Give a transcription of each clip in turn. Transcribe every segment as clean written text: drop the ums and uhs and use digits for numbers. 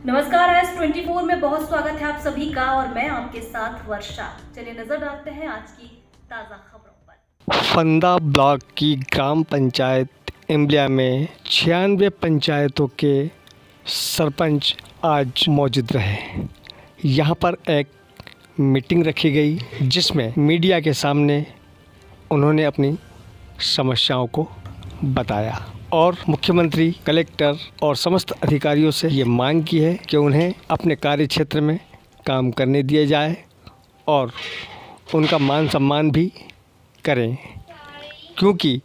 नमस्कार, S24 में बहुत स्वागत है आप सभी का और मैं आपके साथ वर्षा। चलिए नजर डालते हैं आज की ताज़ा खबरों पर। फंदा ब्लॉक की ग्राम पंचायत इमलिया में 96 पंचायतों के सरपंच आज मौजूद रहे। यहाँ पर एक मीटिंग रखी गई जिसमें मीडिया के सामने उन्होंने अपनी समस्याओं को बताया और मुख्यमंत्री, कलेक्टर और समस्त अधिकारियों से ये मांग की है कि उन्हें अपने कार्य क्षेत्र में काम करने दिया जाए और उनका मान सम्मान भी करें, क्योंकि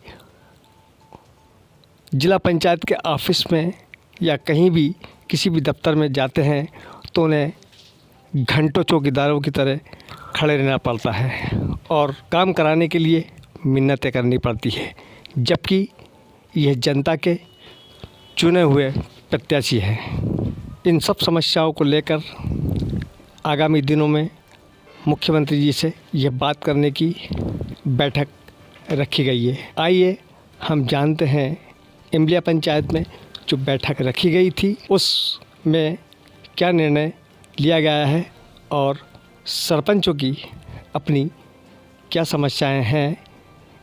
जिला पंचायत के ऑफिस में या कहीं भी किसी भी दफ्तर में जाते हैं तो उन्हें घंटों चौकीदारों की तरह खड़े रहना पड़ता है और काम कराने के लिए मिन्नतें करनी पड़ती है, जबकि यह जनता के चुने हुए प्रत्याशी हैं। इन सब समस्याओं को लेकर आगामी दिनों में मुख्यमंत्री जी से यह बात करने की बैठक रखी गई है। आइए हम जानते हैं इमलिया पंचायत में जो बैठक रखी गई थी उसमें क्या निर्णय लिया गया है और सरपंचों की अपनी क्या समस्याएं हैं।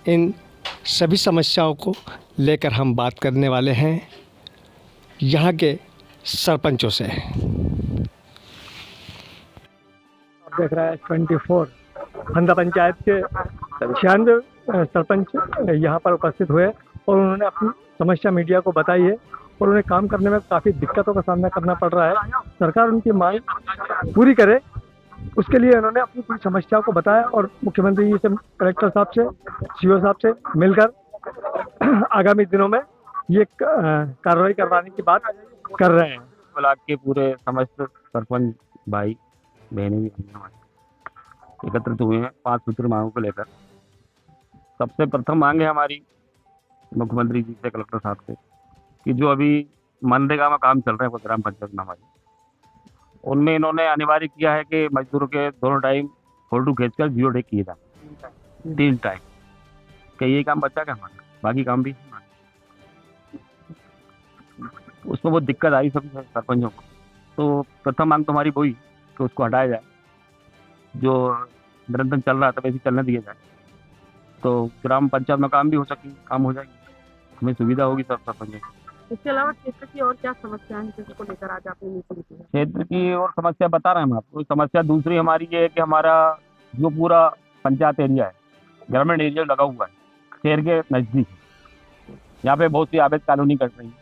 इन सभी समस्याओं को लेकर हम बात करने वाले हैं यहाँ के सरपंचों से। आप देख रहे हैं 24 फंदा पंचायत के 96 सरपंच यहाँ पर उपस्थित हुए और उन्होंने अपनी समस्या मीडिया को बताई है और उन्हें काम करने में काफ़ी दिक्कतों का सामना करना पड़ रहा है। सरकार उनकी मांग पूरी करे, उसके लिए उन्होंने अपनी पूरी समस्याओं को बताया और मुख्यमंत्री जी से, कलेक्टर साहब से, सीओ साहब से मिलकर आगामी दिनों में ये कार्रवाई करवाने की बात कर रहे हैं। ब्लॉक के पूरे समस्त सरपंच भाई बहनें भी हमारे एकत्रित हुए हैं 5 सूत्री मांगों को लेकर। सबसे प्रथम मांग है हमारी मुख्यमंत्री जी से, कलेक्टर साहब से, कि जो अभी मनरेगा में काम चल रहा है वो ग्राम पंचायत में हमारी, उनमें इन्होंने अनिवार्य किया है कि मजदूरों के दोनों टाइम फोटो खींचकर जियो डेक किए जाए, 3 टाइम। क्या यही काम बचा क्या हमारा? बाकी काम भी हमारे उसमें बहुत दिक्कत आई सभी सरपंचों को। तो प्रथम मांग तो हमारी वही कि उसको हटाया जाए, जो निरंतर चल रहा था वैसे चलने दिया जाए, तो ग्राम पंचायत में काम भी हो सके, काम हो जाएगी, हमें सुविधा होगी सब सरपंचों को। इसके अलावा क्षेत्र की और क्या समस्याएं हैं जिसको लेकर आज आपने मीटिंग की है? क्षेत्र की और समस्या बता रहे हैं हम आपको। समस्या दूसरी हमारी ये है कि हमारा जो पूरा पंचायत एरिया है, गवर्नमेंट एरिया लगा हुआ है, शहर के नज़दीक, यहाँ पे बहुत सी अवैध कॉलोनी कट रही है।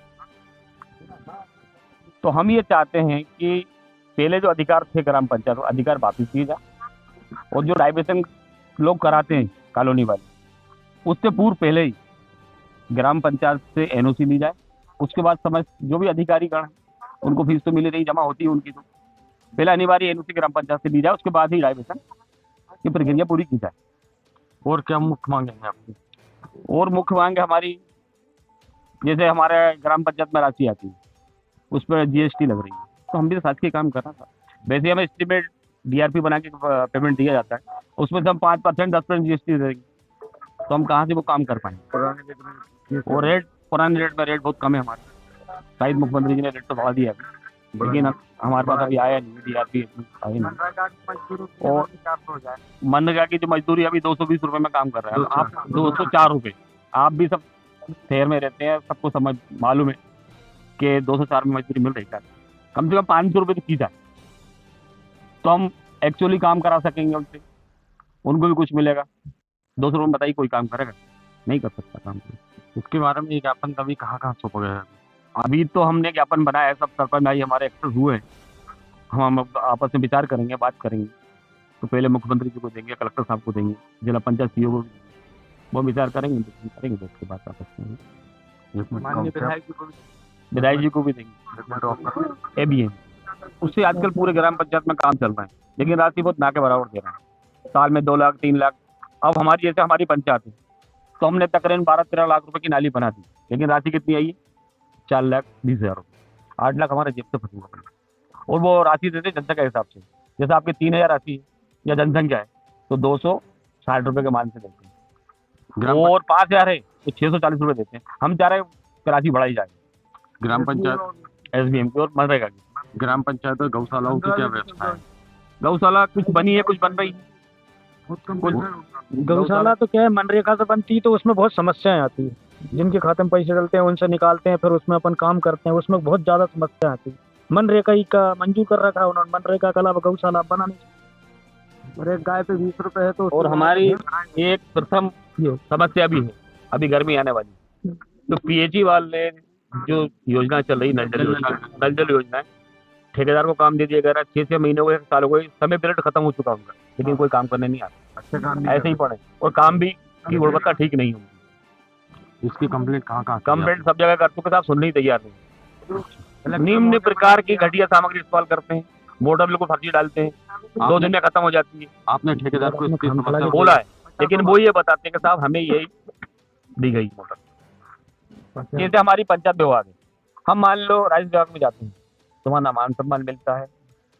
तो हम ये चाहते हैं कि पहले जो अधिकार थे ग्राम पंचायत, अधिकार वापिस किए जाए और जो डाइवर्सन लोग कराते हैं कॉलोनी वाले, उससे पूर्व पहले ही ग्राम पंचायत से एनओसी ली जाए। उसके बाद समझ जो भी अधिकारी गण उनको फीस तो मिल रही, जमा होती है उनकी, तो पहले अनिवार्य एनओसी ग्राम पंचायत से ली जाए, उसके बाद ही डाइवर्सन की प्रक्रिया पूरी की जाए। और क्या मुख्य मांग है आपकी? और मुख्य मांग है हमारी, जैसे हमारे ग्राम पंचायत में राशि आती है उस पर जीएसटी लग रही है, तो हम भी तो शासकीय काम कर रहा था। वैसे हमें एस्टीमेट डीआरपी बना के पेमेंट दिया जाता है, उसमें से हम 5% 10% जीएसटी देंगे, तो हम कहाँ से वो काम कर पाएंगे? और रेट, पुराने रेट में रेट बहुत कम है हमारे। शायद मुख्यमंत्री जी ने रेट तो बढ़ा दिया अभी, लेकिन हमारे पास अभी आया नहीं, डीआरपी आई नहीं। और मनरेगा की जो मजदूरी अभी 220 रुपये में काम कर रहा है, आप 204 रुपये। आप भी सब शहर में रहते हैं, सबको समझ मालूम है कि 204 में मजदूरी मिल रही है। कम से कम 500 रुपये तो की जाए, तो हम एक्चुअली काम करा सकेंगे उनसे, उनको भी कुछ मिलेगा। 200 रुपये बताइए कोई काम करेगा? नहीं कर सकता काम। उसके बारे में ज्ञापन कभी कहाँ सौंपा गया है? अभी तो हमने ज्ञापन बनाया है, सब सरपंच भाई हमारे एक्टिव हुए हैं। हम आपस में विचार करेंगे, बात करेंगे, तो पहले मुख्यमंत्री जी को देंगे, कलेक्टर साहब को देंगे, जिला पंचायत सीओ को, वो विचार करेंगे, तो उसके बाद आपस में विधायक जी को भी देंगे। एबीएम उससे आजकल पूरे ग्राम पंचायत में काम चल रहा है, लेकिन राशि बहुत ना के बराबर दे रहा है, साल में 2 लाख 3 लाख। अब हमारी जैसे हमारी पंचायत है, तो हमने तकरीबन 12-13 लाख रुपए की नाली बना दी, लेकिन राशि कितनी आई है? 4,20,000 रुपये। 8 लाख हमारे जेब से फंस हुआ, और वो राशि देते जनता के हिसाब से। जैसे आपके 3,000 राशि है या जनसंख्या है, तो 260 रुपये के मान से देते हैं, और 5,000 है तो 640 रुपये देते हैं। हम चाह रहे हैं राशि बढ़ाई जाए ग्राम पंचायत, एसबीएम की और मनरेगा की। ग्राम पंचायत और गौशालाओं की क्या व्यवस्था है? गौशाला कुछ बनी है, कुछ बन रही है। गौशाला तो क्या है, मनरेगा से बनती तो उसमें बहुत समस्याएं आती है। जिनके खाते में पैसे डलते हैं उनसे निकालते हैं, फिर उसमें अपन काम करते हैं, उसमें बहुत ज्यादा समस्या आती है। मनरेगा ही का मंजूर कर रखा है उन्होंने, मनरेगा के अलावा गौशाला बना नहीं। और एक गाय पे 20 रुपए है तो और हमारी एक प्रथम समस्या भी है अभी गर्मी आने वाली, तो पीएचई वाले जो योजना चल रही, नल जल योजना है, ठेकेदार को काम दे दिया गया। 6 से महीने हो, 1 साल हो गए, समय पीरियड खत्म हो चुका उनका, लेकिन कोई काम करने नहीं आता, ऐसे ही पड़े, और काम भी की गुणवत्ता ठीक नहीं होगी। इसकी कंप्लेंट कहाँ कंप्लेंट सब जगह कर चुके, साहब सुनने ही तैयार नहीं। निम्न प्रकार की घटिया सामग्री इस्तेमाल करते हैं, मोटर बिल्कुल फर्जी डालते हैं, 2 दिन में खत्म हो जाती है। आपने ठेकेदार को इसकी समस्या बोला है, लेकिन वो ये बताते हैं कि साहब हमें यही दी गई मोटर। जैसे हमारी पंचायत विभाग है, हम मान लो राइस विभाग में जाते हैं, तुम्हारा ना मान सम्मान मिलता है,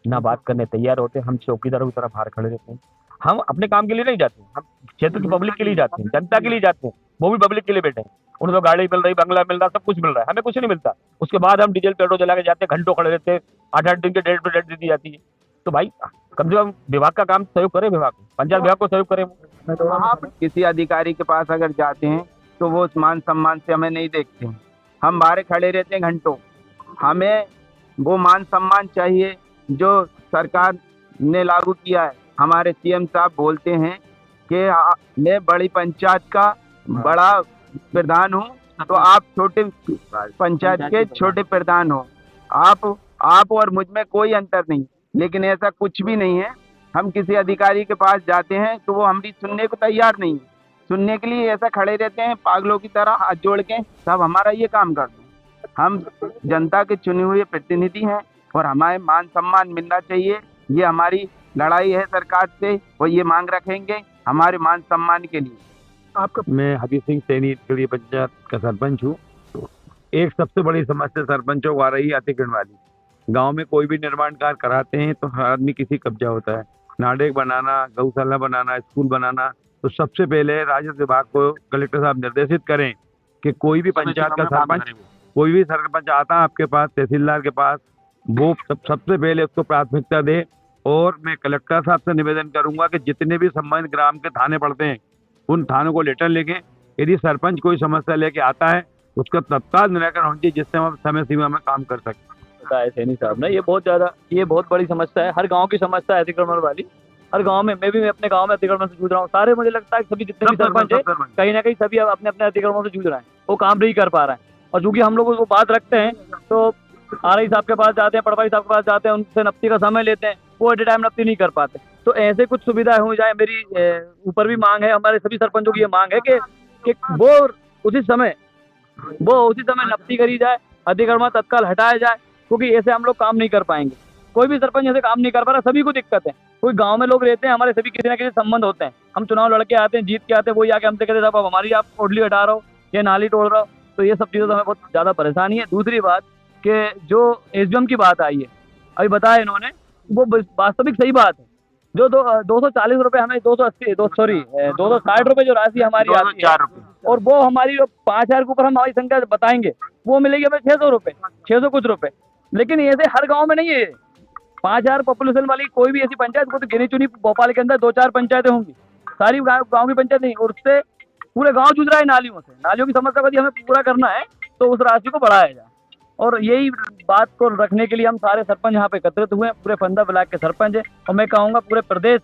ना बात करने तैयार होते हैं, हम चौकीदारों की तरह बाहर खड़े रहते हैं। हम अपने काम के लिए नहीं जाते, हम क्षेत्र की पब्लिक के लिए जाते हैं, जनता के लिए जाते हैं, वो भी पब्लिक के लिए बैठे हैं। उन्हें तो गाड़ी मिल रही, बंगला मिल रहा, सब कुछ मिल रहा है, हमें कुछ नहीं मिलता। उसके बाद हम डीजल पेट्रोल जला के जाते हैं, घंटों खड़े रहते हैं, 8-8 दिन के डेट पे डेट दे दी जाती है। तो भाई कम से कम विभाग का काम सहयोग करे, विभाग पंचायत विभाग को सहयोग करे। आप किसी अधिकारी के पास अगर जाते हैं तो वो मान सम्मान से हमें नहीं देखते हैं, हम बाहर खड़े रहते हैं घंटों। हमें वो मान सम्मान चाहिए जो सरकार ने लागू किया है। हमारे सीएम साहब बोलते हैं कि मैं बड़ी पंचायत का बड़ा प्रधान हूँ, तो आप छोटे पंचायत के छोटे प्रधान हो। आप और मुझ में कोई अंतर नहीं, लेकिन ऐसा कुछ भी नहीं है। हम किसी अधिकारी के पास जाते हैं तो वो हमारी सुनने को तैयार नहीं, सुनने के लिए ऐसा खड़े रहते हैं पागलों की तरह, हाथ जोड़ के, साहब हमारा ये काम कर दो। हम जनता के चुने हुए प्रतिनिधि हैं और हमारे मान सम्मान मिलना चाहिए। ये हमारी लड़ाई है सरकार से, और ये मांग रखेंगे हमारे मान सम्मान के लिए। मैं हबीब सिंह सैनी गढ़ी पंचायत का सरपंच हूँ। एक सबसे बड़ी समस्या सरपंचों को आ रही है अतिक्रमण वाली। गांव में कोई भी निर्माण कार्य कराते हैं तो हर आदमी किसी कब्जा होता है। नाडेक बनाना, गौशाला बनाना, स्कूल बनाना, तो सबसे पहले राजस्व विभाग को कलेक्टर साहब निर्देशित करें कि कोई भी पंचायत का सरपंच, कोई भी सरपंच आता है आपके पास, तहसीलदार के पास, वो सबसे पहले उसको प्राथमिकता दे। और मैं कलेक्टर साहब से निवेदन करूंगा कि जितने भी संबंधित ग्राम के थाने पड़ते हैं उन थानों को लेटर लिखें। यदि सरपंच कोई समस्या लेके आता है उसका तत्काल निराकरण होना चाहिए, जिससे हम समय सीमा में काम कर सकते हैं। सैनी साहब ने ये बहुत बड़ी समस्या है, हर गांव की समस्या है अतिक्रमण वाली। हर गांव में, मैं अपने गांव में अतिक्रमण से जूझ रहा हूँ। सारे, मुझे लगता है सभी जितने भी सरपंच है कहीं ना कहीं सभी अपने अपने अतिक्रमणों से जूझ रहे हैं, वो काम नहीं कर पा रहे हैं। और चूंकि हम लोग वो बात रखते हैं तो RI साहब के पास जाते हैं, पटवारी साहब के पास जाते हैं, उनसे नफ्ती का समय लेते हैं, वो एट ए टाइम नफ्ती नहीं कर पाते। तो ऐसे कुछ सुविधाएं हो जाए, मेरी ऊपर भी मांग है, हमारे सभी सरपंचों की ये मांग है कि वो उसी समय नफ्ती करी जाए, अतिक्रमण तत्काल हटाया जाए, क्योंकि ऐसे हम लोग काम नहीं कर पाएंगे। कोई भी सरपंच ऐसे काम नहीं कर पा रहा, सभी को दिक्कत है। कोई गांव में लोग रहते हैं, हमारे सभी किसी ना किसी संबंध होते हैं, हम चुनाव लड़के आते हैं, जीत के आते हैं, वही आके हमसे कहते हैं साहब हमारी आप ओडली हटा रहे हो, ये नाली तोड़ रहे हो। तो ये सब चीज़ों से हमें बहुत ज़्यादा परेशानी है। दूसरी बात कि जो SDM की बात आई है, अभी बताया इन्होंने, वो वास्तविक सही बात है। जो 240 रुपये हमें 260 रुपये जो राशि हमारी आती है, और वो हमारी 5000 के ऊपर हम हमारी संख्या बताएंगे, वो मिलेगी हमें 600 रुपये, 600 कुछ रुपये। लेकिन ऐसे हर गांव में नहीं है। 5000 पॉपुलेशन वाली कोई भी ऐसी पंचायत को, तो गिनी चुनी भोपाल के अंदर 2-4 पंचायतें होंगी, सारी गाँव की पंचायत नहीं, और उससे पूरे गाँव जूझ रहा है नालियों से। नालियों की समस्या यदि हमें पूरा करना है तो उस राशि को बढ़ाया जाए। और यही बात को रखने के लिए हम सारे सरपंच यहाँ पे एकत्रित हुए हैं, पूरे फंदा ब्लॉक के सरपंच है, और मैं कहूँगा पूरे प्रदेश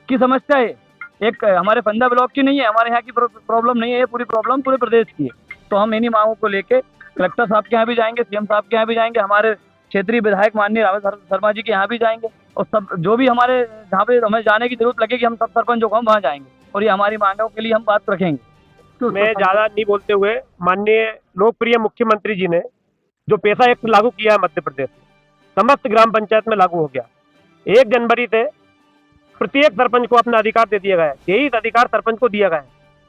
की समस्या है, एक हमारे फंदा ब्लॉक की नहीं है, हमारे यहाँ की प्रॉब्लम नहीं है, ये पूरी प्रॉब्लम पूरे प्रदेश की है। तो हम इन्हीं मांगों को लेके कलेक्टर साहब के यहाँ भी जाएंगे, CM साहब के यहाँ भी जाएंगे, हमारे क्षेत्रीय विधायक माननीय रावत शर्मा जी के यहाँ भी जाएंगे, और सब जो भी हमारे जहाँ पे हमें जाने की जरूरत लगेगी हम सब सरपंचों को हम वहाँ जाएंगे, और ये हमारी मांगों के लिए हम बात रखेंगे। मैं ज़्यादा नहीं बोलते हुए, माननीय लोकप्रिय मुख्यमंत्री जी ने जो पैसा एक्ट लागू किया है मध्य प्रदेश में, समस्त ग्राम पंचायत में लागू हो गया। 1 जनवरी से प्रत्येक सरपंच को अपना अधिकार दे दिया गया है। 23 अधिकार सरपंच को दिया गया है।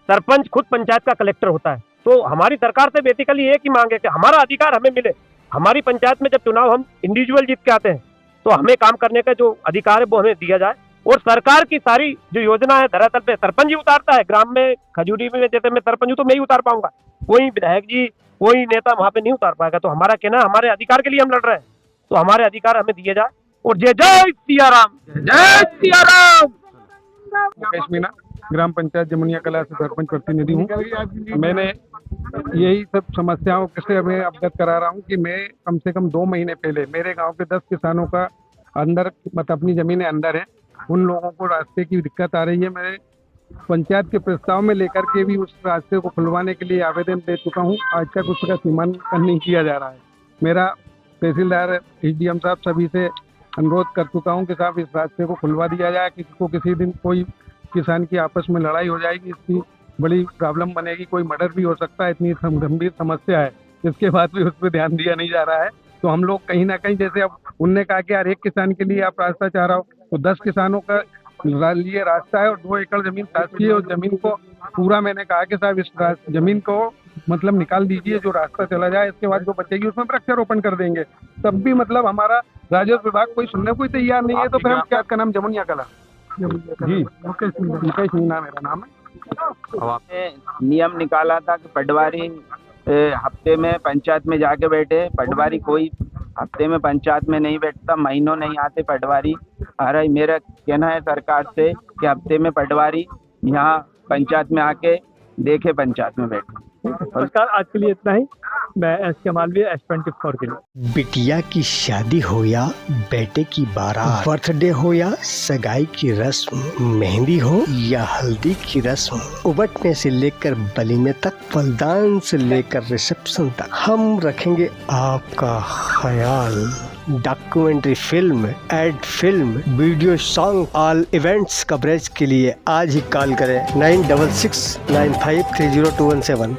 सरपंच खुद पंचायत का कलेक्टर होता है। तो हमारी सरकार से बेसिकली एक ही मांग है कि हमारा अधिकार हमें मिले। हमारी पंचायत में जब चुनाव हम इंडिविजुअल जीत के आते हैं तो हमें काम करने का जो अधिकार है वो हमें दिया जाए। और सरकार की सारी जो योजना है धरातल पे सरपंच ही उतारता है। ग्राम में खजूरी में जैसे मैं सरपंच हूँ तो मैं ही उतार पाऊंगा, कोई विधायक जी कोई नेता वहाँ पे नहीं उतार पाएगा। तो हमारा कहना, हमारे अधिकार के लिए हम लड़ रहे हैं। तो हमारे अधिकार हमें दिए जाए। और जय जय सिया राम, जय सिया राम। मुकेश मीना, ग्राम पंचायत जमुनिया कला से सरपंच प्रतिनिधि हूँ। मैंने यही सब समस्याओं से मैं अवगत करा रहा हूँ कि मैं कम से कम 2 महीने पहले मेरे गांव के 10 किसानों का अंदर मतलब अपनी जमीनें अंदर है, उन लोगों को रास्ते की दिक्कत आ रही है। मैं पंचायत के प्रस्ताव में लेकर के भी उस रास्ते को खुलवाने के लिए आवेदन दे चुका हूँ। आज तक उसका सीमांकन नहीं किया जा रहा है। मेरा तहसीलदार एसडीएम साहब सभी से अनुरोध कर चुका हूँ कि साहब इस रास्ते को खुलवा दिया जाए। किसी दिन कोई किसान की आपस में लड़ाई हो जाएगी, इसकी बड़ी प्रॉब्लम बनेगी, कोई मर्डर भी हो सकता है, इतनी गंभीर समस्या है। इसके बाद भी उस पर ध्यान दिया नहीं जा रहा है। तो हम लोग कहीं ना कहीं, जैसे अब उनने कहा कि यार 1 किसान के लिए आप रास्ता चाह रहा हो, तो 10 किसानों का लिए रास्ता है और 2 एकड़ जमीन शासकीय है। और जमीन को पूरा मैंने कहा कि साहब इस जमीन को मतलब निकाल दीजिए, जो रास्ता चला जाए, इसके बाद जो बचेगी उसमें वृक्षारोपण कर देंगे। तब भी मतलब हमारा राजस्व विभाग कोई सुनने को तैयार नहीं है। तो फिर हम क्या, का नाम जमुनिया कला जी, मुकेश मीना मेरा नाम है। नियम निकाला था कि पटवारी हफ्ते में पंचायत में जाके बैठे। पटवारी कोई हफ्ते में पंचायत में नहीं बैठता, महीनों नहीं आते पटवारी। अरे मेरा कहना है सरकार से कि हफ्ते में पटवारी यहाँ पंचायत में आके देखे, पंचायत में बैठे। नमस्कार, आज के लिए इतना ही। मैं एस मालवीय, S24 के लिए। बिटिया की शादी हो या बेटे की बारात, बर्थडे हो या सगाई की रस्म, मेहंदी हो या हल्दी की रस्म, उबटने से लेकर वलीमे तक, फलदान से लेकर रिसेप्शन तक, हम रखेंगे आपका ख्याल। Documentary film, ad film, video, song, all events coverage के लिए आज ही कॉल करें 9669530217।